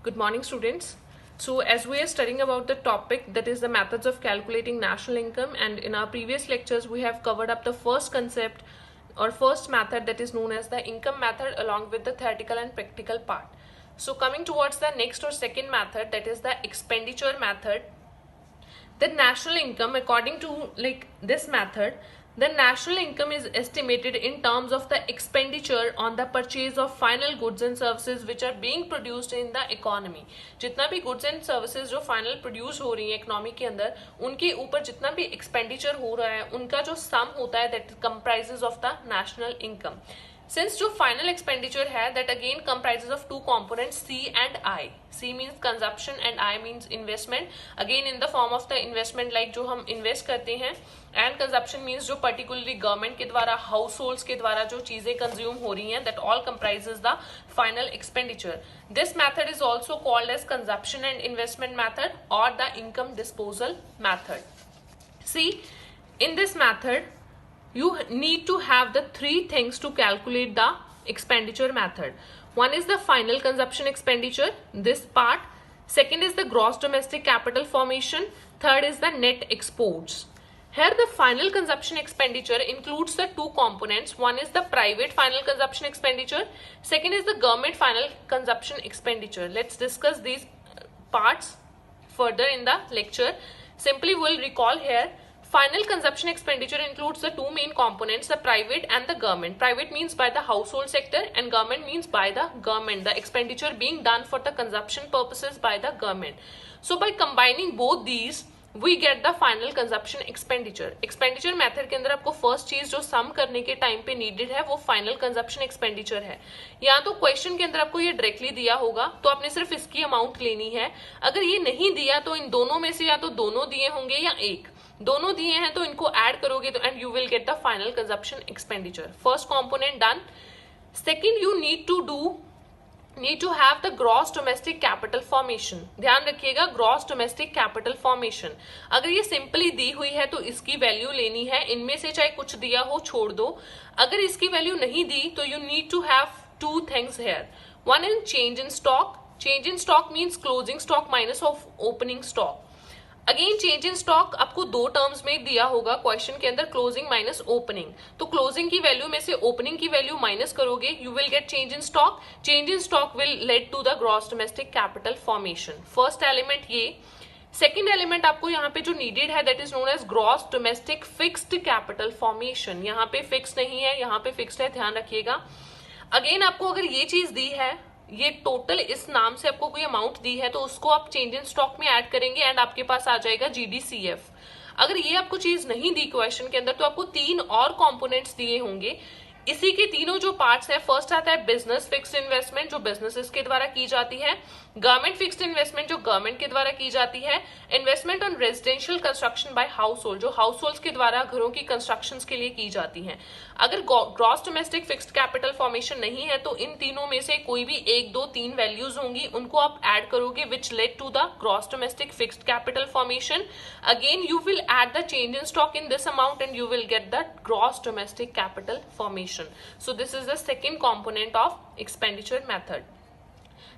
Good morning, students. So, as we are studying about the topic that is the methods of calculating national income, and in our previous lectures we have covered up the first concept or first method that is known as the income method along with the theoretical and practical part. So, coming towards the next or second method, that is the expenditure method. The national income, according to this method, the national income is estimated in terms of the expenditure on the purchase of final goods and services which are being produced in the economy. जितना भी goods and services जो final produce हो रही है economy के अंदर, उनके ऊपर जितना भी expenditure हो रहा है, उनका जो sum होता है that comprises of the national income. Since जो final expenditure है that again comprises of two components C and I. C means consumption and I means investment. Again in the form of the investment like जो हम invest करते हैं, and consumption means जो particularly government के द्वारा households के द्वारा जो चीजें consume हो रही हैं, that all comprises the final expenditure. This method is also called as consumption and investment method or the income disposal method. See, in this method you need to have the three things to calculate the expenditure method. One is the final consumption expenditure, this part. Second is the gross domestic capital formation. Third is the net exports. Here the final consumption expenditure includes the two components. One is the private final consumption expenditure. Second is the government final consumption expenditure. Let's discuss these parts further in the lecture. Simply we'll recall here. Final consumption expenditure includes the two main components, the private and the government. Private means by the household sector and government means by the government. The expenditure being done for the consumption purposes by the government. So by combining both these, we get the final consumption expenditure. Expenditure method के अंदर आपको first चीज जो sum करने के time पे needed है वो final consumption expenditure है. या तो question के अंदर आपको ये directly दिया होगा तो आपने सिर्फ इसकी amount लेनी है. अगर ये नहीं दिया तो इन दोनों में से या तो दोनों दिए होंगे या एक. दोनों दिए हैं तो इनको ऐड करोगे तो and you will get the final consumption expenditure. First component done. Second you need to have the gross domestic capital formation. ध्यान रखिएगा ग्रॉस डोमेस्टिक कैपिटल फॉर्मेशन. अगर ये सिंपली दी हुई है तो इसकी वैल्यू लेनी है. इनमें से चाहे कुछ दिया हो छोड़ दो. अगर इसकी वैल्यू नहीं दी तो you need to have two things here. One is change in stock. Change in stock means closing stock minus of opening stock. Again change in stock आपको दो टर्म्स में दिया होगा क्वेश्चन के अंदर, क्लोजिंग माइनस ओपनिंग. तो closing की value में से ओपनिंग की वैल्यू माइनस करोगे, you will get change in stock. Change in stock will lead to the gross domestic capital formation. First element ये. सेकेंड एलिमेंट आपको यहाँ पे जो नीडेड है that is known as gross domestic fixed capital formation. यहाँ पे fix नहीं है, यहाँ पे फिक्स्ड है, ध्यान रखिएगा. अगेन आपको अगर ये चीज दी है, ये टोटल इस नाम से आपको कोई अमाउंट दी है तो उसको आप चेंज इन स्टॉक में ऐड करेंगे एंड आपके पास आ जाएगा जीडीसीएफ. अगर ये आपको चीज नहीं दी क्वेश्चन के अंदर तो आपको तीन और कंपोनेंट्स दिए होंगे. इसी के तीनों जो पार्ट्स है, फर्स्ट आता है बिजनेस फिक्स्ड इन्वेस्टमेंट जो बिजनेसेस के द्वारा की जाती है, गवर्नमेंट फिक्स्ड इन्वेस्टमेंट जो गवर्नमेंट के द्वारा की जाती है, investment on residential construction by household जो हाउस होल्ड के द्वारा घरों की कंस्ट्रक्शन के लिए की जाती है. अगर gross domestic fixed capital formation नहीं है तो इन तीनों में से कोई भी एक दो तीन वैल्यूज होंगी, उनको आप ऐड करोगे which lead to the gross domestic fixed capital formation. Again you will add the change in stock in this amount and you will get the gross domestic capital formation. So this is the second component of expenditure method.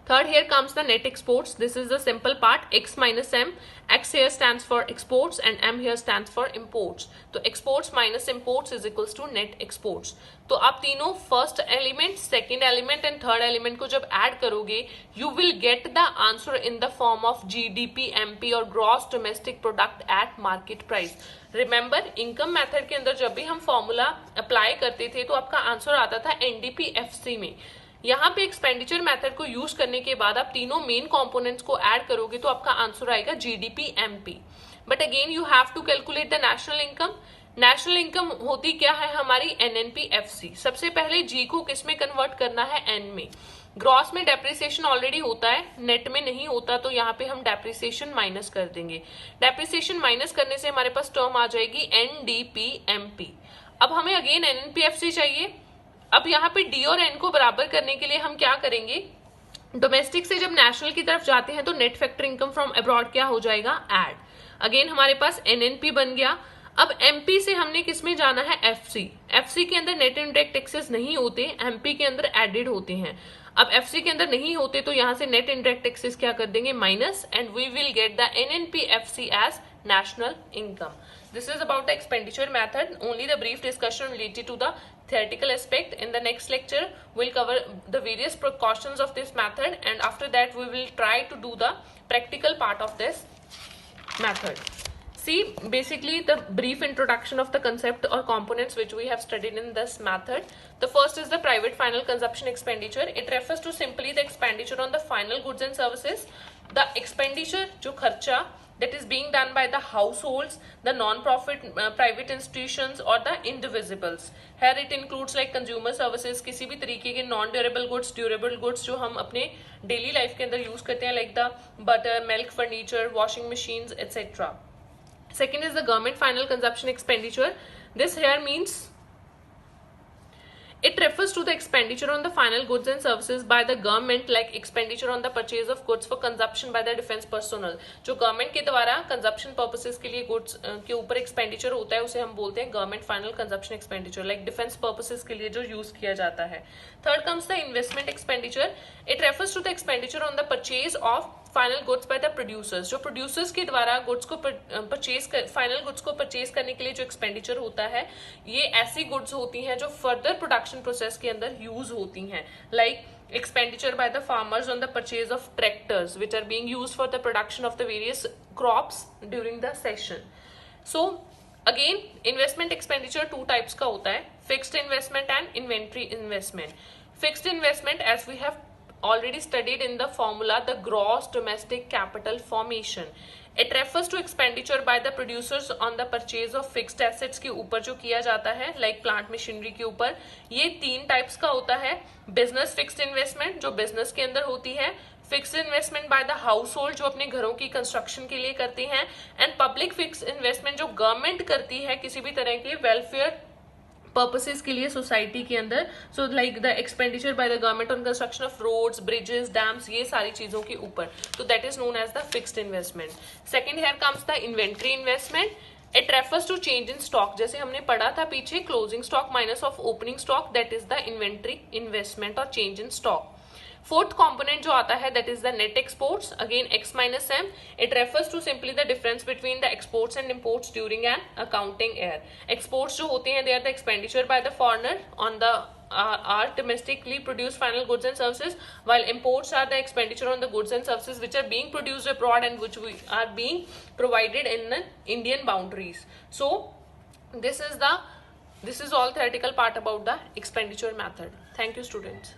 Third, here comes the net exports. This is the simple part, x minus m. X here stands for exports and m here stands for imports. तो exports minus imports is equals to net exports. तो आप तीनों first element, second element and third element को जब add करोगे, you will get the answer in the form of GDP, MP और gross domestic product at market price. Remember, income method के अंदर जब भी हम formula apply करते थे तो आपका answer आता था NDP-FC में. यहाँ पे एक्सपेंडिचर मेथड को यूज करने के बाद आप तीनों मेन कंपोनेंट्स को ऐड करोगे तो आपका आंसर आएगा GDP MP. But again you have to calculate the national income. National income होती क्या है हमारी एनएनपी-एफसी. सबसे पहले जी को किस में कन्वर्ट करना है, एन में. ग्रॉस में डेप्रिसिएशन ऑलरेडी होता है, नेट में नहीं होता तो यहाँ पे हम डेप्रिसिएशन माइनस कर देंगे. डेप्रिसिएशन माइनस करने से हमारे पास टर्म आ जाएगी एनडीपी-एमपी. अब हमें अगेन एनएनपी-एफसी चाहिए. अब यहाँ पे डी और एन को बराबर करने के लिए हम क्या करेंगे, डोमेस्टिक से जब नेशनल की तरफ जाते हैं तो net factor income from abroad क्या हो जाएगा, ऐड. अगेन हमारे पास एनएनपी बन गया. अब एमपी से हमने किसमें जाना है, एफसी. एफसी के अंदर नेट इनडायरेक्ट टैक्सेस नहीं होते, एमपी के अंदर एडेड होते हैं. अब एफसी के अंदर नहीं होते तो यहाँ से नेट इनडायरेक्ट टैक्सेस क्या कर देंगे minus, and we will get the NNPFC as national income. This is about the expenditure method, only the brief discussion related to the theoretical aspect. In the next lecture, we'll cover the various precautions of this method, and after that we will try to do the practical part of this method. See, basically the brief introduction of the concept or components which we have studied in this method. The first is the private final consumption expenditure. It refers to simply the expenditure on the final goods and services. The expenditure, जो खर्चा, that is being done by the households, the non-profit private institutions or the individuals. Here it includes like consumer services, किसी भी तरीके के non-durable goods, durable goods जो हम अपने daily life के अंदर use करते हैं, like the butter, milk, furniture, washing machines, etc. Second is the government final consumption expenditure. This here means it refers to the expenditure on the final goods and services by the government, like expenditure on the purchase of goods for consumption by the defense personnel. जो government के द्वारा consumption purposes के लिए goods के ऊपर expenditure होता है उसे हम बोलते हैं government final consumption expenditure, like defence purposes के लिए जो यूज किया जाता है. Third comes the investment expenditure. It refers to the expenditure on the purchase of final goods by the producers. जो प्रोड्यूसर्स के द्वारा गुड्स को फाइनल गुड्स को परचेज करने के लिए जो एक्सपेंडिचर होता है, ये ऐसी गुड्स होती हैं जो फर्दर प्रोडक्शन प्रोसेस के अंदर यूज होती हैं, like expenditure by the farmers on the purchase of tractors which are being used for the production of the various crops during the session. So again, investment expenditure two types का होता है, fixed investment and inventory investment. Fixed investment, as we have already studied in the formula, the gross domestic capital formation. It refers to expenditure by the producers on the purchase of fixed assets के ऊपर जो किया जाता है, like plant machinery के ऊपर. ये तीन टाइप्स का होता है. बिजनेस फिक्स्ड इन्वेस्टमेंट जो बिजनेस के अंदर होती है, fixed investment by the house hold जो अपने घरों की कंस्ट्रक्शन के लिए करती हैं, एंड पब्लिक फिक्स्ड इन्वेस्टमेंट जो गवर्नमेंट करती है किसी भी तरह के वेलफेयर पर्पसेस के लिए सोसाइटी के अंदर. So like the expenditure by the government on construction of roads, bridges, dams, ये सारी चीजों के ऊपर. तो that is known as the fixed investment. Second here comes the inventory investment. It refers to change in stock. जैसे हमने पढ़ा था पीछे, closing stock minus of opening stock, that is the inventory investment और change in stock. Fourth component जो आता है that is the net exports. Again X minus M. It refers to simply the difference between the exports and imports during an accounting year. Exports जो होते हैं they are the expenditure by the foreigner on the are domestically produced final goods and services, while imports are the expenditure on the goods and services which are being produced abroad and which we are being provided in the Indian boundaries. So this is all theoretical part about the expenditure method. Thank you, students.